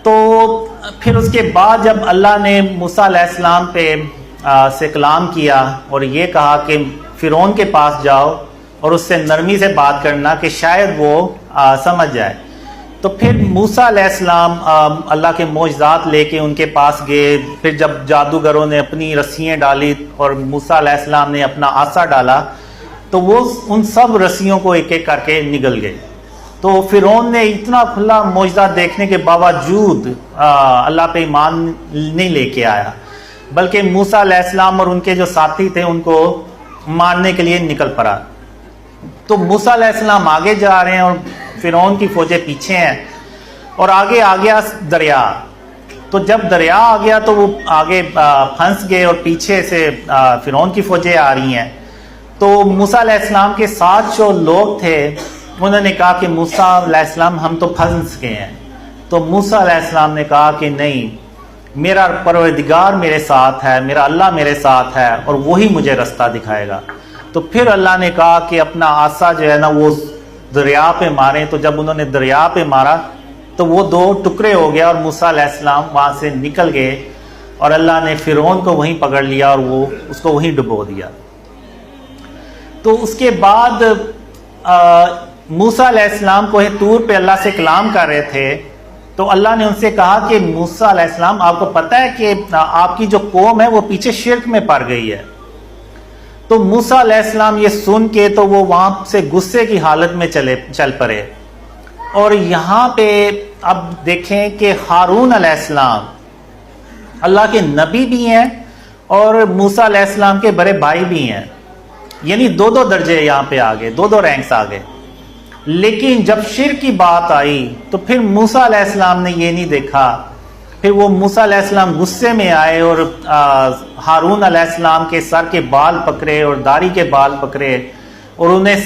تو پھر اس کے بعد جب اللہ نے موسیٰ علیہ السلام پہ سے کلام کیا اور یہ کہا کہ فرعون کے پاس جاؤ اور اس سے نرمی سے بات کرنا کہ شاید وہ سمجھ جائے، تو پھر موسیٰ علیہ السلام اللہ کے معجزات لے کے ان کے پاس گئے. پھر جب جادوگروں نے اپنی رسیاں ڈالی اور موسیٰ علیہ السلام نے اپنا عصا ڈالا تو وہ ان سب رسیوں کو ایک ایک کر کے نگل گئے. تو فرعون نے اتنا کھلا معجزہ دیکھنے کے باوجود اللہ پہ ایمان نہیں لے کے آیا، بلکہ موسیٰ علیہ السلام اور ان کے جو ساتھی تھے ان کو مارنے کے لیے نکل پڑا. تو موسیٰ علیہ السلام آگے جا رہے ہیں اور فرعون کی فوجیں پیچھے ہیں، اور آگے آ گیا دریا. تو جب دریا آ گیا تو وہ آگے پھنس گئے اور پیچھے سے فرعون کی فوجیں آ رہی ہیں. تو موسیٰ علیہ السلام کے ساتھ جو لوگ تھے انہوں نے کہا کہ موسیٰ علیہ السلام ہم تو پھنس گئے ہیں. تو موسیٰ علیہ السلام نے کہا کہ نہیں، میرا پروردگار میرے ساتھ ہے، میرا اللہ میرے ساتھ ہے اور وہی مجھے رستہ دکھائے گا. تو پھر اللہ نے کہا کہ اپنا عصا جو ہے نا وہ دریا پہ ماریں. تو جب انہوں نے دریا پہ مارا تو وہ دو ٹکڑے ہو گیا اور موسیٰ علیہ السلام وہاں سے نکل گئے اور اللہ نے فرعون کو وہیں پکڑ لیا اور وہ اس کو وہیں ڈبو دیا. تو اس کے بعد موسیٰ علیہ السلام کوہ طور پہ اللہ سے کلام کر رہے تھے. تو اللہ نے ان سے کہا کہ موسیٰ علیہ السلام آپ کو پتہ ہے کہ آپ کی جو قوم ہے وہ پیچھے شرک میں پڑ گئی ہے. تو موسیٰ علیہ السلام یہ سن کے تو وہ وہاں سے غصے کی حالت میں چل پڑے. اور یہاں پہ اب دیکھیں کہ ہارون علیہ السلام اللہ کے نبی بھی ہیں اور موسیٰ علیہ السلام کے بڑے بھائی بھی ہیں، یعنی دو دو درجے یہاں پہ آگے، دو دو رینکس آگے. لیکن جب شرک کی بات آئی تو پھر موسیٰ علیہ السلام نے یہ نہیں دیکھا. پھر وہ موسیٰ علیہ السلام غصے میں آئے اور ہارون علیہ السلام کے سر کے بال پکڑے اور داڑھی کے بال پکڑے اور انہیں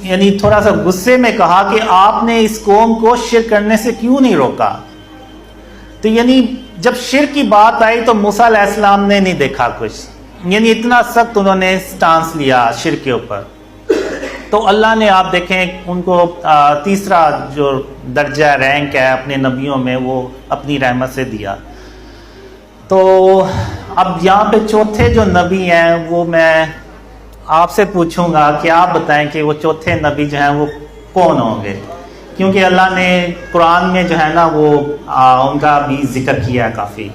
یعنی تھوڑا سا غصے میں کہا کہ آپ نے اس قوم کو شرک کرنے سے کیوں نہیں روکا. تو یعنی جب شرک کی بات آئی تو موسیٰ علیہ السلام نے نہیں دیکھا کچھ، یعنی اتنا سخت انہوں نے سٹانس لیا شرک کے اوپر. تو اللہ نے آپ دیکھیں ان کو تیسرا جو درجہ رینک ہے اپنے نبیوں میں وہ اپنی رحمت سے دیا. تو اب یہاں پہ چوتھے جو نبی ہیں وہ میں آپ سے پوچھوں گا کہ آپ بتائیں کہ وہ چوتھے نبی جو ہیں وہ کون ہوں گے، کیونکہ اللہ نے قرآن میں جو ہے نا وہ ان کا بھی ذکر کیا ہے کافی.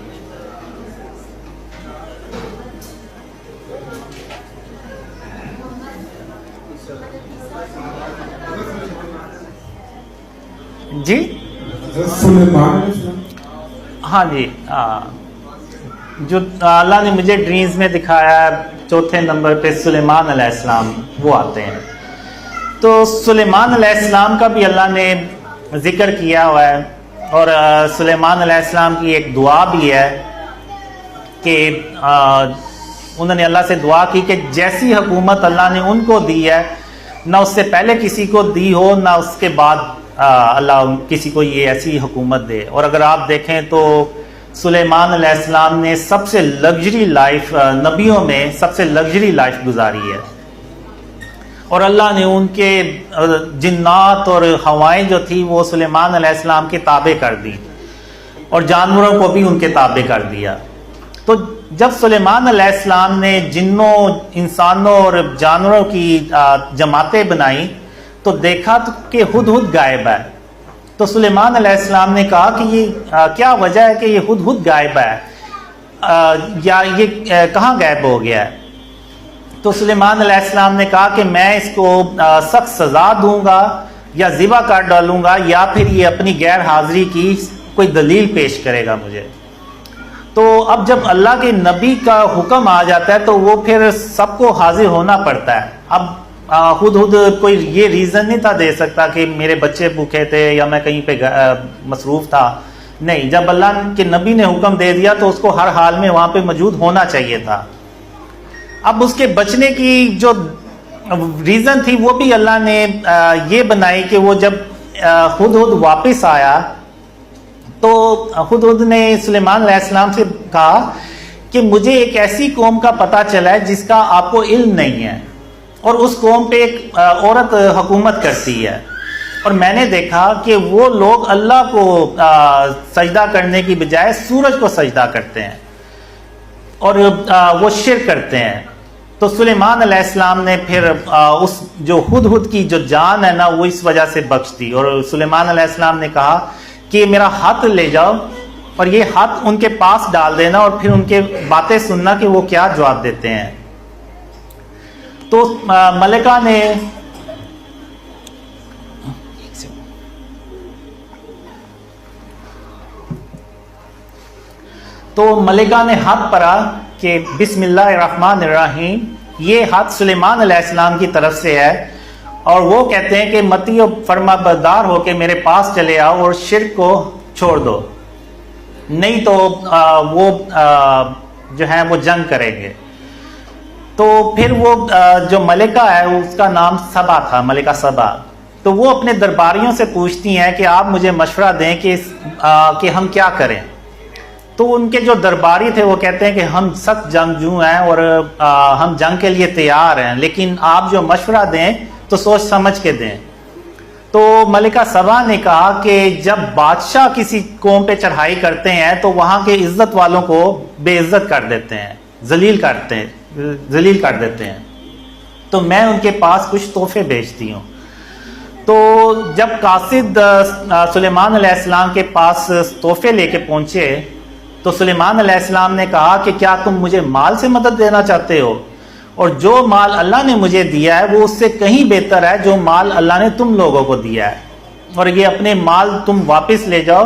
جی ہاں جی، جو اللہ نے مجھے ڈریمز میں دکھایا ہے چوتھے نمبر پہ سلیمان علیہ السلام وہ آتے ہیں. تو سلیمان علیہ السلام کا بھی اللہ نے ذکر کیا ہوا ہے اور سلیمان علیہ السلام کی ایک دعا بھی ہے کہ انہوں نے اللہ سے دعا کی کہ جیسی حکومت اللہ نے ان کو دی ہے نہ اس سے پہلے کسی کو دی ہو نہ اس کے بعد اللہ کسی کو یہ ایسی حکومت دے. اور اگر آپ دیکھیں تو سلیمان علیہ السلام نے سب سے لگژری لائف، نبیوں میں سب سے لگژری لائف گزاری ہے، اور اللہ نے ان کے جنات اور ہوائیں جو تھی وہ سلیمان علیہ السلام کے تابع کر دی اور جانوروں کو بھی ان کے تابع کر دیا. تو جب سلیمان علیہ السلام نے جنوں، انسانوں اور جانوروں کی جماعتیں بنائیں تو دیکھا کہ ہدہد غائب ہے. تو سلیمان علیہ السلام نے کہا کہ یہ کیا وجہ ہے کہ یہ ہدہد غائب ہے یا یہ کہاں غائب ہو گیا ہے. تو سلیمان علیہ السلام نے کہا کہ میں اس کو سخت سزا دوں گا یا ذبح کر ڈالوں گا یا پھر یہ اپنی غیر حاضری کی کوئی دلیل پیش کرے گا مجھے. تو اب جب اللہ کے نبی کا حکم آ جاتا ہے تو وہ پھر سب کو حاضر ہونا پڑتا ہے. اب خود کوئی یہ ریزن نہیں تھا دے سکتا کہ میرے بچے بھوکے تھے یا میں کہیں پہ مصروف تھا. نہیں، جب اللہ کے نبی نے حکم دے دیا تو اس کو ہر حال میں وہاں پہ موجود ہونا چاہیے تھا. اب اس کے بچنے کی جو ریزن تھی وہ بھی اللہ نے یہ بنائی کہ وہ جب ہدہد واپس آیا تو ہدہد نے سلیمان علیہ السلام سے کہا کہ مجھے ایک ایسی قوم کا پتہ چلا ہے جس کا آپ کو علم نہیں ہے، اور اس قوم پہ ایک عورت حکومت کرتی ہے اور میں نے دیکھا کہ وہ لوگ اللہ کو سجدہ کرنے کی بجائے سورج کو سجدہ کرتے ہیں اور وہ شرک کرتے ہیں. تو سلیمان علیہ السلام نے پھر اس جو ہدہد کی جو جان ہے نا وہ اس وجہ سے بخش دی, اور سلیمان علیہ السلام نے کہا کہ میرا ہاتھ لے جاؤ اور یہ ہاتھ ان کے پاس ڈال دینا اور پھر ان کے باتیں سننا کہ وہ کیا جواب دیتے ہیں. تو ملکہ نے ہاتھ پڑا کہ بسم اللہ الرحمن الرحیم. یہ ہاتھ سلیمان علیہ السلام کی طرف سے ہے, اور وہ کہتے ہیں کہ متی و فرما بردار ہو کے میرے پاس چلے آؤ اور شرک کو چھوڑ دو, نہیں تو وہ جو ہے وہ جنگ کریں گے. تو پھر وہ جو ملکہ ہے اس کا نام سبا تھا, ملکہ سبا. تو وہ اپنے درباریوں سے پوچھتی ہیں کہ آپ مجھے مشورہ دیں کہ ہم کیا کریں. تو ان کے جو درباری تھے وہ کہتے ہیں کہ ہم سخت جنگجو ہیں اور ہم جنگ کے لیے تیار ہیں, لیکن آپ جو مشورہ دیں تو سوچ سمجھ کے دیں. تو ملکہ سبا نے کہا کہ جب بادشاہ کسی قوم پہ چڑھائی کرتے ہیں تو وہاں کے عزت والوں کو بے عزت کر دیتے ہیں, ذلیل کر دیتے ہیں. تو میں ان کے پاس کچھ تحفے بھیجتی ہوں. تو جب قاصد سلیمان علیہ السلام کے پاس تحفے لے کے پہنچے تو سلیمان علیہ السلام نے کہا کہ کیا تم مجھے مال سے مدد دینا چاہتے ہو, اور جو مال اللہ نے مجھے دیا ہے وہ اس سے کہیں بہتر ہے جو مال اللہ نے تم لوگوں کو دیا ہے, اور یہ اپنے مال تم واپس لے جاؤ,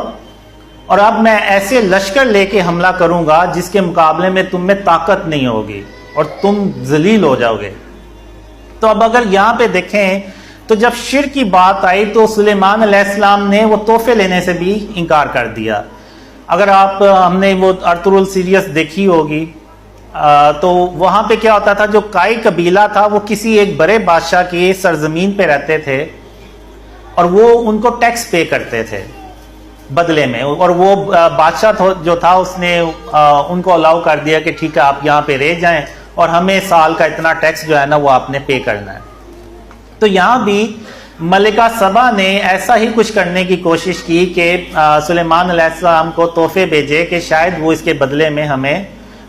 اور اب میں ایسے لشکر لے کے حملہ کروں گا جس کے مقابلے میں تم میں طاقت نہیں ہوگی اور تم ذلیل ہو جاؤ گے. تو اب اگر یہاں پہ دیکھیں تو جب شرک کی بات آئی تو سلیمان علیہ السلام نے وہ تحفے لینے سے بھی انکار کر دیا. اگر ہم نے وہ ارطغرل سیریز دیکھی ہوگی تو وہاں پہ کیا ہوتا تھا, جو کائی قبیلہ تھا وہ کسی ایک بڑے بادشاہ کی سرزمین پہ رہتے تھے اور وہ ان کو ٹیکس پے کرتے تھے بدلے میں, اور وہ بادشاہ جو تھا اس نے ان کو الاؤ کر دیا کہ ٹھیک ہے آپ یہاں پہ رہ جائیں اور ہمیں سال کا اتنا ٹیکس جو ہے نا وہ آپ نے پے کرنا ہے. تو یہاں بھی ملکہ سبا نے ایسا ہی کچھ کرنے کی کوشش کی کہ سلیمان علیہ السلام کو تحفے بھیجے کہ شاید وہ اس کے بدلے میں ہمیں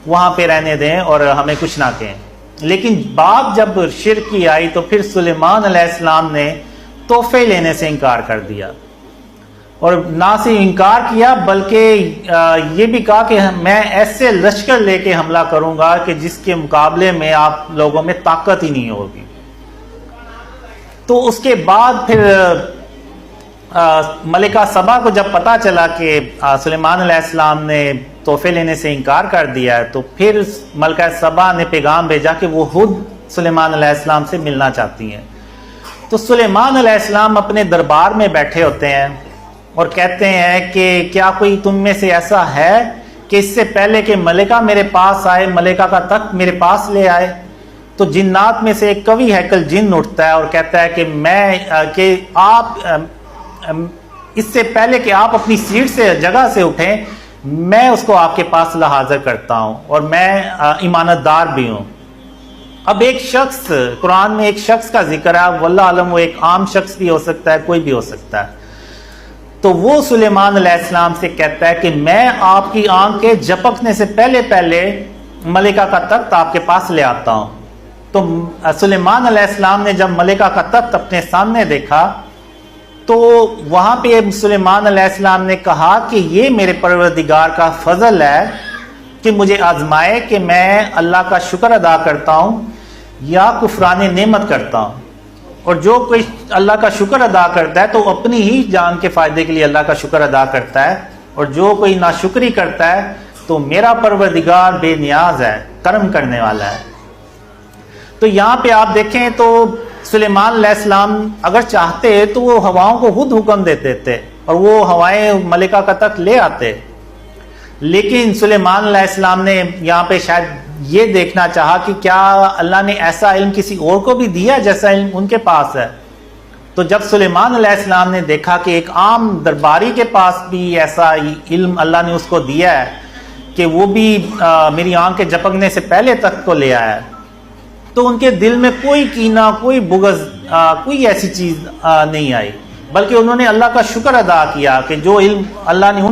وہاں پہ رہنے دیں اور ہمیں کچھ نہ کہیں. لیکن بات جب شرک کی آئی تو پھر سلیمان علیہ السلام نے تحفے لینے سے انکار کر دیا, اور نہ صرف انکار کیا بلکہ یہ بھی کہا کہ میں ایسے لشکر لے کے حملہ کروں گا کہ جس کے مقابلے میں آپ لوگوں میں طاقت ہی نہیں ہوگی. تو اس کے بعد پھر ملکہ سبا کو جب پتا چلا کہ سلیمان علیہ السلام نے تحفے لینے سے انکار کر دیا ہے تو پھر ملکہ سبا نے پیغام بھیجا کہ وہ خود سلیمان علیہ السلام سے ملنا چاہتی ہیں. تو سلیمان علیہ السلام اپنے دربار میں بیٹھے ہوتے ہیں اور کہتے ہیں کہ کیا کوئی تم میں سے ایسا ہے کہ اس سے پہلے کہ ملکہ میرے پاس آئے ملکہ کا تخت میرے پاس لے آئے. تو جنات میں سے ایک قوی ہیکل جن اٹھتا ہے اور کہتا ہے کہ آپ اس سے پہلے کہ آپ اپنی سیٹ سے جگہ سے اٹھیں میں اس کو آپ کے پاس لا حاضر کرتا ہوں اور میں امانت دار بھی ہوں. اب ایک شخص, قرآن میں ایک شخص کا ذکر ہے, واللہ عالم وہ ایک عام شخص بھی ہو سکتا ہے, کوئی بھی ہو سکتا ہے. تو وہ سلیمان علیہ السلام سے کہتا ہے کہ میں آپ کی آنکھ کے جھپکنے سے پہلے ملکہ کا تخت آپ کے پاس لے آتا ہوں. تو سلیمان علیہ السلام نے جب ملکہ کا تخت اپنے سامنے دیکھا تو وہاں پہ سلیمان علیہ السلام نے کہا کہ یہ میرے پروردگار کا فضل ہے کہ مجھے آزمائے کہ میں اللہ کا شکر ادا کرتا ہوں یا کفران نعمت کرتا ہوں. اور جو کوئی اللہ کا شکر ادا کرتا ہے تو اپنی ہی جان کے فائدے کے لیے اللہ کا شکر ادا کرتا ہے, اور جو کوئی ناشکری کرتا ہے تو میرا پروردگار بے نیاز ہے, کرم کرنے والا ہے. تو یہاں پہ آپ دیکھیں تو سلیمان علیہ السلام اگر چاہتے تو وہ ہواؤں کو خود حکم دیتے تھے اور وہ ہوائیں ملکہ کا تخت لے آتے, لیکن سلیمان علیہ السلام نے یہاں پہ شاید یہ دیکھنا چاہا کہ کیا اللہ نے ایسا علم کسی اور کو بھی دیا جیسا علم ان کے پاس ہے. تو جب سلیمان علیہ السلام نے دیکھا کہ ایک عام درباری کے پاس بھی ایسا علم اللہ نے اس کو دیا ہے کہ وہ بھی میری آنکھ کے جھپکنے سے پہلے تخت کو لے آیا ہے, تو ان کے دل میں کوئی کینہ, کوئی بغض, کوئی ایسی چیز نہیں آئی, بلکہ انہوں نے اللہ کا شکر ادا کیا کہ جو علم اللہ نے